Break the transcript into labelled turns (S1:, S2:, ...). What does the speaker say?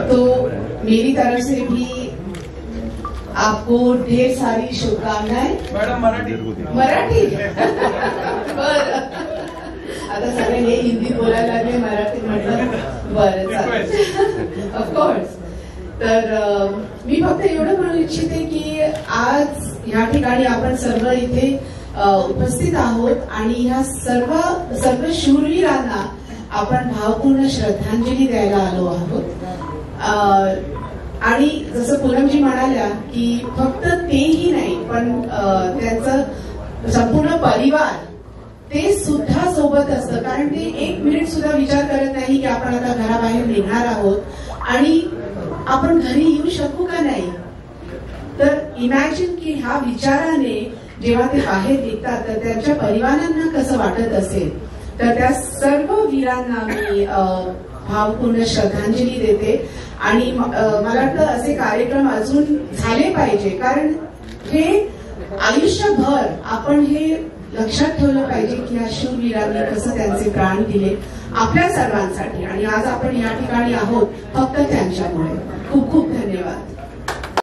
S1: तो मेरी तरफ से भी आपको ढेर सारी शुभकामनाएं। मराठी बरं, आता सगळे हे हिंदी बोलायला लागले, मराठी म्हटलं बरं चालेल ऑफकोर्स। तर मी फक्त एवढं म्हणू इच्छिते की आज या ठिकाणी आपण सर्व इथे उपस्थित आहोत आणि ह्या सर्व शूरवीरांना आपण भावपूर्ण श्रद्धांजली द्यायला आलो आहोत। आणि जसं पूनमजी म्हणाल्या की फक्त तेही नाही पण त्यांचं संपूर्ण परिवार ते सुद्धा सोबत असतं, कारण ते एक मिनिट सुद्धा विचार करत नाही की आपण आता घराबाहेर निघणार आहोत आणि आपण घरी येऊ शकू का नाही। तर इमॅजिन की ह्या विचाराने जेव्हा ते बाहेर निघतात तर त्यांच्या परिवारांना कसं वाटत असेल। तर त्या सर्व वीरांना मी भावपूर्ण श्रद्धांजली देते आणि मला वाटतं असे कार्यक्रम अजून झाले पाहिजे, कारण हे आयुष्यभर आपण हे लक्षात ठेवलं पाहिजे की या शूरवीरांनी कसं त्यांचे प्राण दिले आपल्या सर्वांसाठी, आणि आज आपण या ठिकाणी आहोत फक्त त्यांच्यामुळे। खूप खूप धन्यवाद।